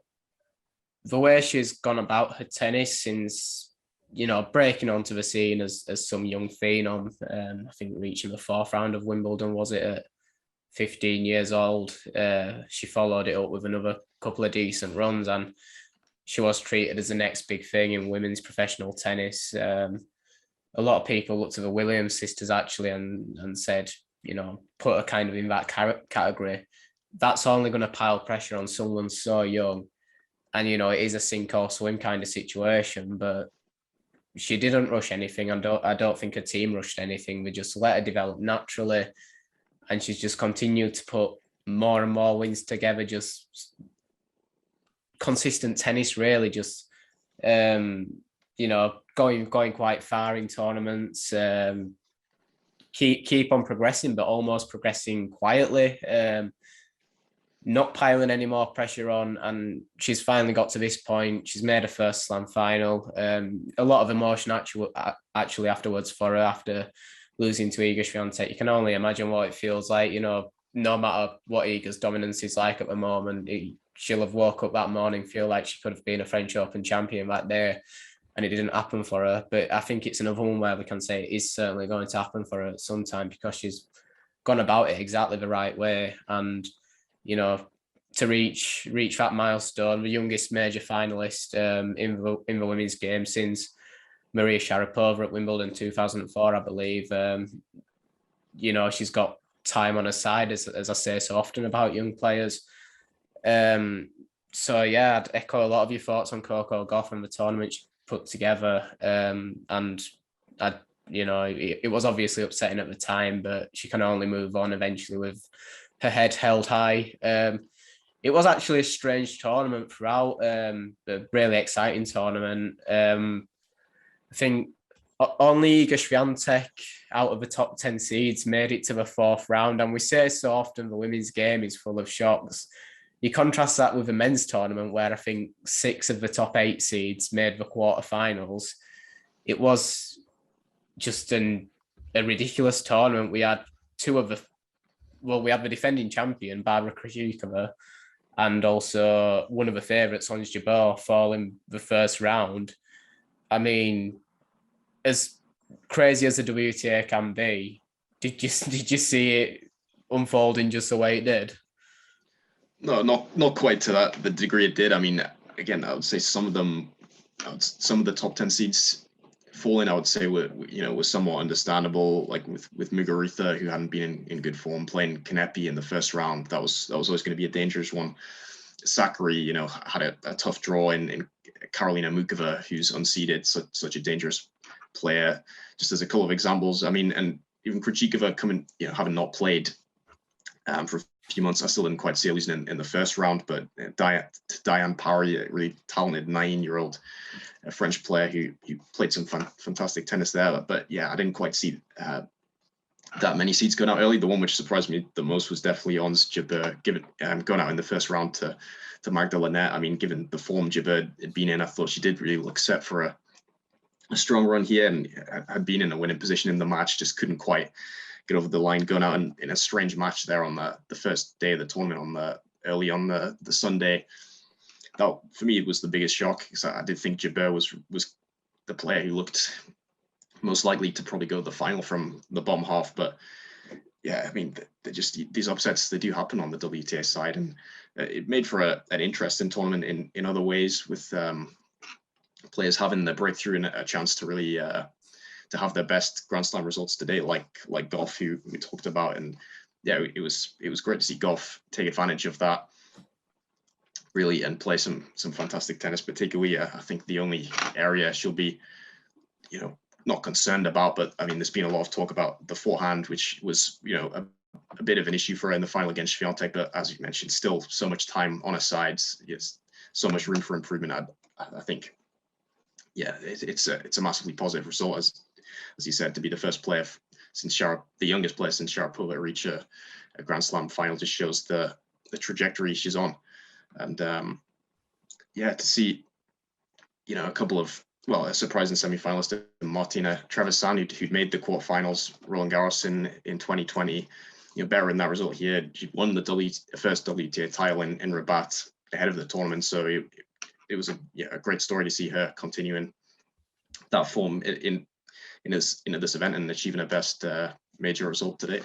the way she's gone about her tennis since, breaking onto the scene as some young phenom, I think reaching the fourth round of Wimbledon, was it, at 15 years old? She followed it up with another couple of decent runs, and she was treated as the next big thing in women's professional tennis. A lot of people looked to the Williams sisters, actually, and said, put her kind of in that category. That's only going to pile pressure on someone so young. And, it is a sink or swim kind of situation, but she didn't rush anything. I don't think her team rushed anything. They just let her develop naturally. And she's just continued to put more and more wins together, just consistent tennis, really, just, going quite far in tournaments, keep on progressing, but almost progressing quietly, not piling any more pressure on. And she's finally got to this point. She's made her first slam final. A lot of emotion actually afterwards for her, after losing to Iga Świątek. You can only imagine what it feels like, no matter what Iga's dominance is like at the moment. She'll have woke up that morning, feel like she could have been a French Open champion that day, and it didn't happen for her. But I think it's another one where we can say it is certainly going to happen for her at some time, because she's gone about it exactly the right way. And, to reach that milestone, the youngest major finalist in the women's game since Maria Sharapova at Wimbledon 2004, I believe. She's got time on her side, as I say so often about young players. So yeah, I'd echo a lot of your thoughts on Coco Gauff and the tournament she put together. And it was obviously upsetting at the time, but she can only move on eventually with her head held high. It was actually a strange tournament throughout, a really exciting tournament. I think only Iga Świątek out of the top 10 seeds made it to the fourth round. And we say so often the women's game is full of shocks. You contrast that with the men's tournament, where I think 6 of the top 8 seeds made the quarterfinals. It was just a ridiculous tournament. We had we had the defending champion, Barbara Krejcikova, and also one of the favourites, Ons Jabeur, fall in the first round. I mean, as crazy as the WTA can be, did you see it unfolding just the way it did? No, not quite to the degree it did. I mean, again, I would say some of the top 10 seeds falling, I would say, were somewhat understandable. Like with Muguruza, who hadn't been in good form, playing Kanepi in the first round, that was always going to be a dangerous one. Sakari, had a tough draw in Karolina Mukova, who's unseeded, such a dangerous player. Just as a couple of examples, I mean, and even Krejcikova coming, having not played for a few months, I still didn't quite see her losing in the first round. But Diane Parry, a really talented 9-year-old French player who played some fantastic tennis there. But yeah, I didn't quite see that many seeds going out early. The one which surprised me the most was definitely Ons Jabeur, going out in the first round to Magda Linette. I mean, given the form Jabeur had been in, I thought she did really look set for a strong run here, and had been in a winning position in the match, just couldn't quite get over the line, going out in a strange match there on the first day of the tournament, early on the Sunday. That, for me, it was the biggest shock, because I did think Jabeur was the player who looked most likely to probably go to the final from the bottom half. But yeah, I mean, these upsets, they do happen on the WTA side, and it made for an interesting tournament in other ways, with players having the breakthrough and a chance to really to have their best Grand Slam results today, like Gauff, who we talked about. And yeah, it was great to see Gauff take advantage of that, really, and play some fantastic tennis. Particularly, I think the only area she'll be, not concerned about, but I mean, there's been a lot of talk about the forehand, which was, a bit of an issue for her in the final against Świątek. But as you mentioned, still so much time on her sides. It's so much room for improvement. I think, yeah, it's a massively positive result, as you said, to be the first player the youngest player since Sharapova to reach a Grand Slam final. Just shows the trajectory she's on. And to see, a couple of, a surprising semi-finalist, Martina Trevisan, who'd made the quarterfinals Roland Garros in 2020, better in that result here. She won the first WTA title in Rabat ahead of the tournament. So it was a great story to see her continuing that form in this event and achieving her best major result to date.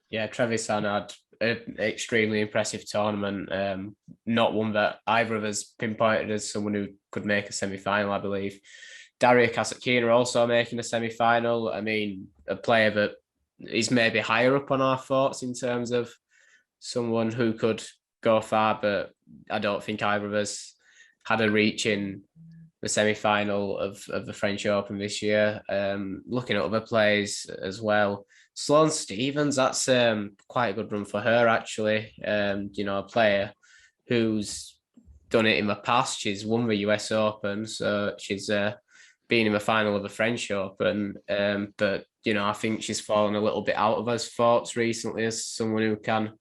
Yeah, Trevisan had an extremely impressive tournament. Not one that either of us pinpointed as someone who could make a semi-final, I believe. Daria Kasatkina also making a semi-final. I mean, a player that is maybe higher up on our thoughts in terms of someone who could go far, but I don't think either of us had a reach in the semi-final of the French Open this year. Looking at other players as well, Sloane Stephens, that's quite a good run for her, actually. A player who's done it in the past. She's won the US Open, so she's been in the final of the French Open. But, I think she's fallen a little bit out of us thoughts recently as someone who can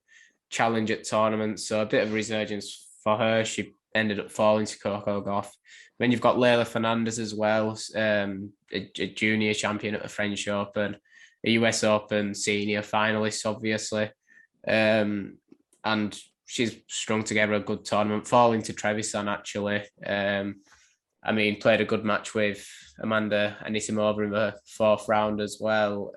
challenge at tournaments. So a bit of a resurgence for her. She ended up falling to Coco Gauff. Then you've got Leila Fernandez as well, a junior champion at the French Open, a US Open senior finalist, obviously. And she's strung together a good tournament, falling to Trevisan, actually. Played a good match with Amanda Anisimova in the fourth round as well.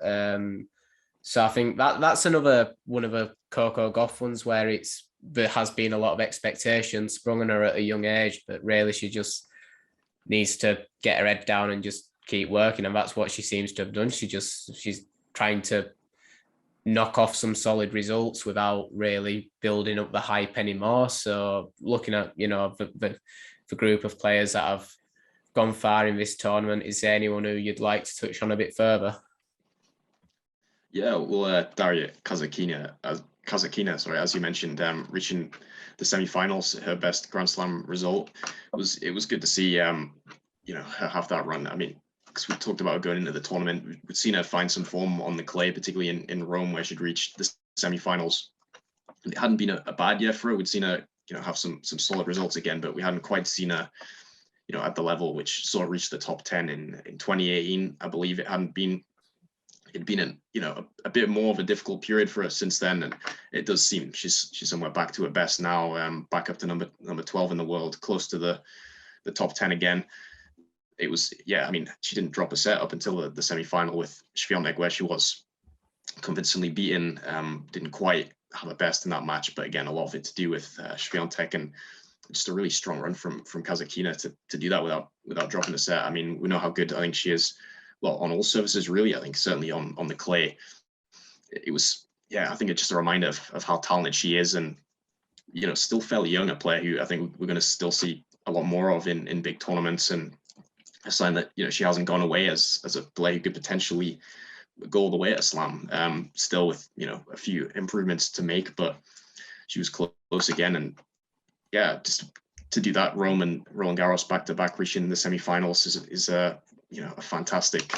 So I think that's another one of the Coco Gauff ones where there has been a lot of expectation sprung on her at a young age, but really she just needs to get her head down and just keep working, and that's what she seems to have done. She's trying to knock off some solid results without really building up the hype anymore. So looking at, the group of players that have gone far in this tournament, is there anyone who you'd like to touch on a bit further? Yeah, well, Daria Kasatkina, sorry, as you mentioned, reaching the semi-finals, her best Grand Slam result. It was good to see, her have that run. I mean, because we talked about going into the tournament, we'd seen her find some form on the clay, particularly in Rome, where she'd reached the semi-finals. It hadn't been a bad year for her. We'd seen her, have some solid results again, but we hadn't quite seen her, at the level which sort of reached the top 10 in 2018. I believe it'd been a bit more of a difficult period for us since then, and it does seem she's somewhere back to her best now, back up to number 12 in the world, close to the top 10 again. It was, I mean, she didn't drop a set up until the semi-final with Świątek, where she was convincingly beaten. Didn't quite have her best in that match, but again, a lot of it to do with Świątek, and just a really strong run from Kasatkina to do that without dropping a set. I mean, we know how good I think she is. Well, on all surfaces, really. I think certainly on the clay, it was, I think it's just a reminder of how talented she is, and still fairly young, a player who I think we're going to still see a lot more of in big tournaments, and a sign that she hasn't gone away as a player who could potentially go all the way at Slam. Still with a few improvements to make, but she was close again, and just to do that, Rome and Roland Garros back to back, reaching the semi-finals is a fantastic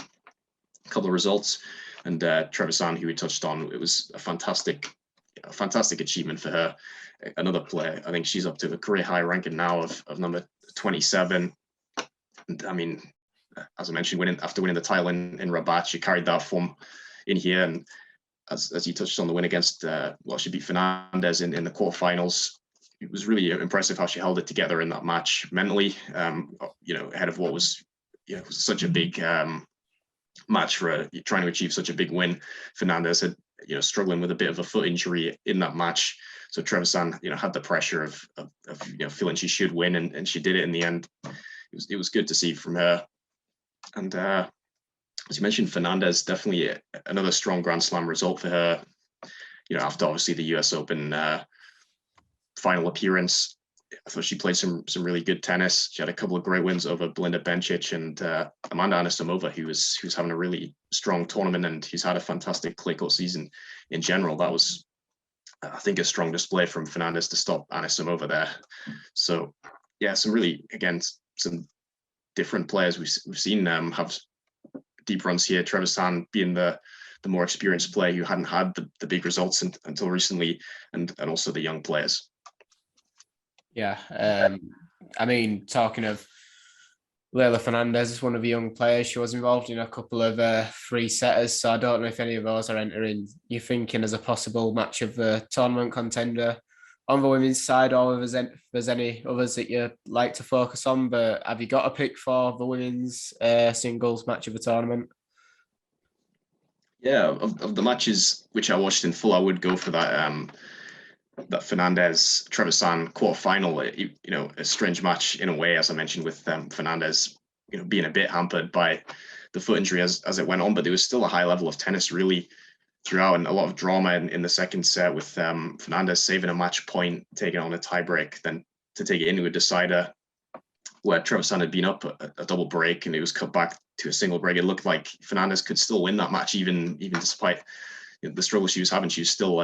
couple of results. And Trevisan, who we touched on, it was a fantastic achievement for her. Another player, I think she's up to a career high ranking now of number 27. And I mean, as I mentioned, after winning the title in Rabat, she carried that form in here. And as you touched on, the win against, she beat Fernandez in the quarterfinals. It was really impressive how she held it together in that match mentally, ahead of what was, such a big match for her, trying to achieve such a big win. Fernandez had, struggling with a bit of a foot injury in that match. So Trevisan, had the pressure of feeling she should win, and she did it in the end. It was good to see from her. And as you mentioned, Fernandez, definitely another strong Grand Slam result for her. After obviously the US Open final appearance, I thought she played some really good tennis. She had a couple of great wins over Belinda Bencic and Amanda Anisimova, who's having a really strong tournament, and he's had a fantastic clay court season in general. That was, I think, a strong display from Fernandez to stop Anisimova there. So some really, again, some different players we've seen have deep runs here. Trevisan being the more experienced player who hadn't had the big results until recently, and also the young players. Yeah, I mean, talking of Leila Fernandez is one of the young players. She was involved in a couple of free setters, so I don't know if any of those are entering you're thinking as a possible match of the tournament contender on the women's side, or if there's any others that you'd like to focus on. But have you got a pick for the women's singles match of the tournament? Yeah, of the matches which I watched in full, I would go for that Fernandez Trevisan quarterfinal. A strange match in a way, as I mentioned, with Fernandez, being a bit hampered by the foot injury as it went on, but there was still a high level of tennis really throughout, and a lot of drama in the second set with Fernandez saving a match point, taking on a tiebreak, then to take it into a decider where Trevisan had been up a double break and it was cut back to a single break. It looked like Fernandez could still win that match, even despite the struggle she was having. She was still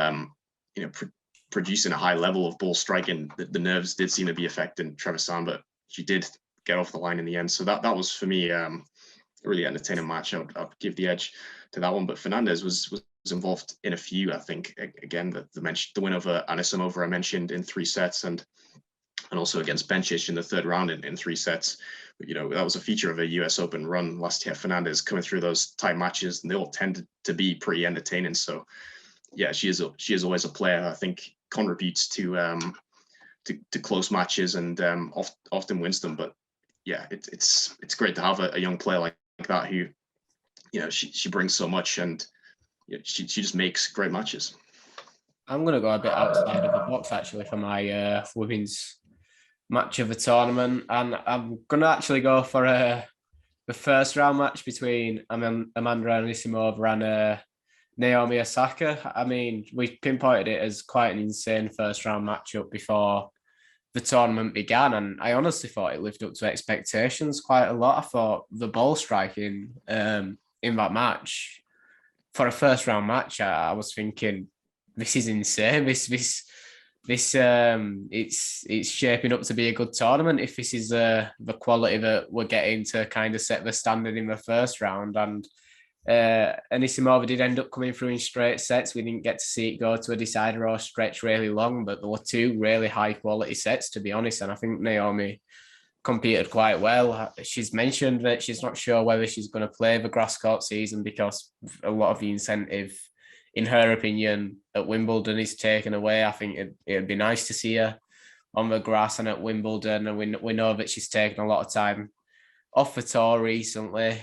producing a high level of ball striking. The nerves did seem to be affecting Trevisan, but she did get off the line in the end. So that was for me a really entertaining match. I'd give the edge to that one. But Fernandez was involved in a few. I think again the win over Anisimova I mentioned in 3 sets, and also against Bencic in the third round in 3 sets. But, that was a feature of a US Open run last year. Fernandez coming through those tight matches, and they all tended to be pretty entertaining. So she is always a player I think contributes to close matches and often wins them. But it's great to have a young player like that who she brings so much, and she just makes great matches. I'm going to go a bit outside of the box actually for my women's match of the tournament, and I'm going to actually go for the first round match between Amanda Anisimova and Naomi Osaka. I mean, we pinpointed it as quite an insane first round matchup before the tournament began, and I honestly thought it lived up to expectations quite a lot. I thought the ball striking in that match for a first round match, I was thinking, this is insane. This it's shaping up to be a good tournament if this is the quality that we're getting to kind of set the standard in the first round. And Anisimova did end up coming through in straight sets. We didn't get to see it go to a decider or stretch really long, but there were two really high quality sets, to be honest. And I think Naomi competed quite well. She's mentioned that she's not sure whether she's going to play the grass court season because a lot of the incentive, in her opinion, at Wimbledon is taken away. I think it'd be nice to see her on the grass and at Wimbledon. And we know that she's taken a lot of time off the tour recently,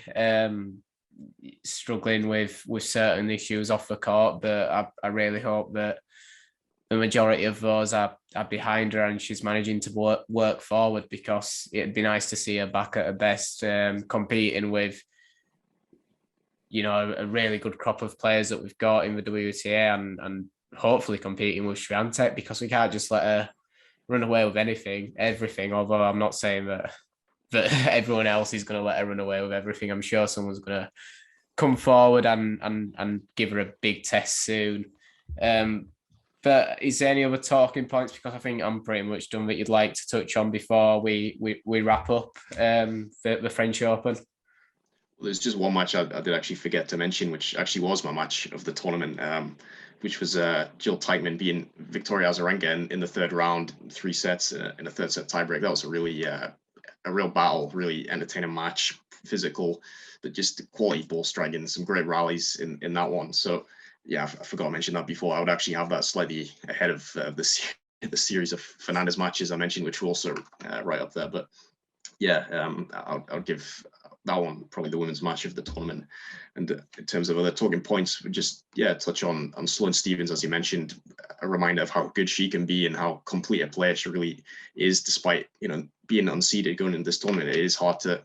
struggling with certain issues off the court. But I really hope that the majority of those are behind her and she's managing to work forward, because it'd be nice to see her back at her best, competing with, you know, a really good crop of players that we've got in the WTA, and hopefully competing with Świątek, because we can't just let her run away with everything. Although I'm not saying that everyone else is going to let her run away with everything. I'm sure someone's going to come forward and give her a big test soon. But is there any other talking points? Because I think I'm pretty much done, that you'd like to touch on before we wrap up the French Open. Well, there's just one match I did actually forget to mention, which actually was my match of the tournament, which was Jill Teichmann beating Victoria Azarenka in the third round, 3 sets in a third set tiebreak. That was a really a real battle, really entertaining match, physical, but just quality ball striking, some great rallies in that one. So yeah, I forgot to mention that before. I would actually have that slightly ahead of the series of Fernandez matches I mentioned, which were also right up there. But yeah, I'll give that one probably the women's match of the tournament. And in terms of other talking points, we just touch on Sloane Stephens, as you mentioned, a reminder of how good she can be and how complete a player she really is, despite being unseeded going into this tournament. It is hard to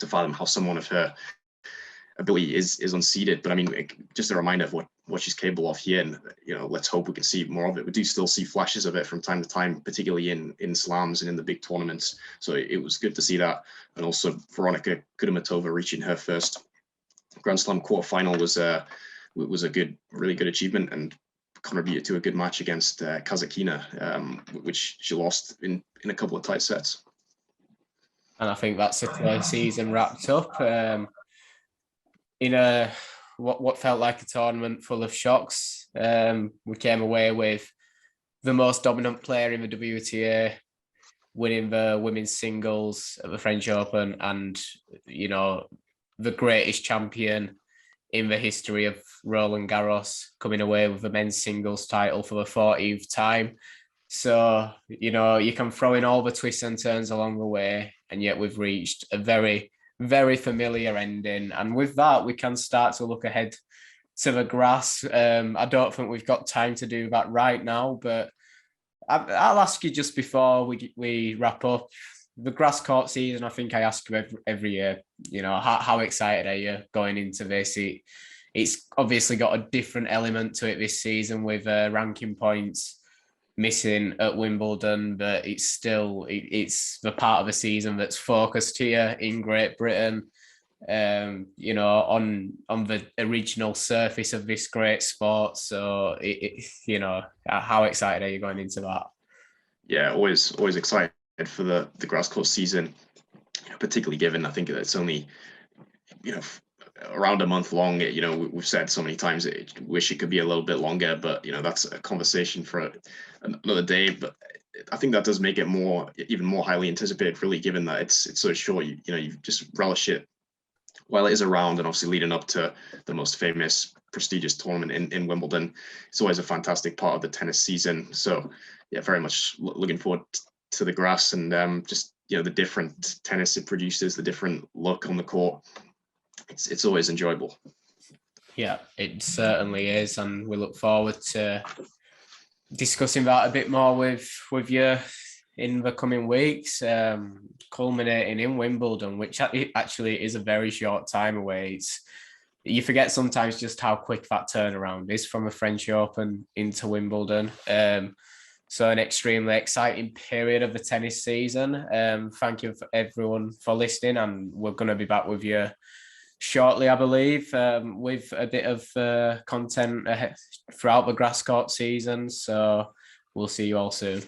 fathom how someone of her ability is unseeded, but I mean, just a reminder of what she's capable of here, and let's hope we can see more of it. We do still see flashes of it from time to time, particularly in slams and in the big tournaments, so it was good to see that. And also Veronica Kudamatova reaching her first Grand Slam quarterfinal was a really good achievement, and contributed to a good match against Kazakhina, which she lost in a couple of tight sets. And I think that's the season wrapped up. In what felt like a tournament full of shocks. We came away with the most dominant player in the WTA winning the women's singles at the French Open, and the greatest champion in the history of Roland Garros coming away with the men's singles title for the 14th time. So you can throw in all the twists and turns along the way, and yet we've reached a very, very familiar ending. And with that, we can start to look ahead to the grass. I don't think we've got time to do that right now, but I'll ask you just before we wrap up. The grass court season, I think I ask you every year, how excited are you going into this? It's obviously got a different element to it this season, with ranking points missing at Wimbledon, but it's the part of the season that's focused here in Great Britain, on the original surface of this great sport. So how excited are you going into that? Yeah, always excited for the grass court season, particularly given I think it's only around a month long. We've said so many times wish it could be a little bit longer, but that's a conversation for another day. But I think that does make it even more highly anticipated, really, given that it's so short. You just relish it while it is around, and obviously leading up to the most famous, prestigious tournament in Wimbledon. It's always a fantastic part of the tennis season. So yeah, very much looking forward to the grass, and just the different tennis it produces, the different look on the court. It's always enjoyable. Yeah, it certainly is, and we look forward to discussing that a bit more with you in the coming weeks, culminating in Wimbledon, which actually is a very short time away. you forget sometimes just how quick that turnaround is from a French Open into Wimbledon. So an extremely exciting period of the tennis season. Thank you everyone for listening, and we're going to be back with you shortly, I believe, with a bit of content throughout the grass court season. So we'll see you all soon.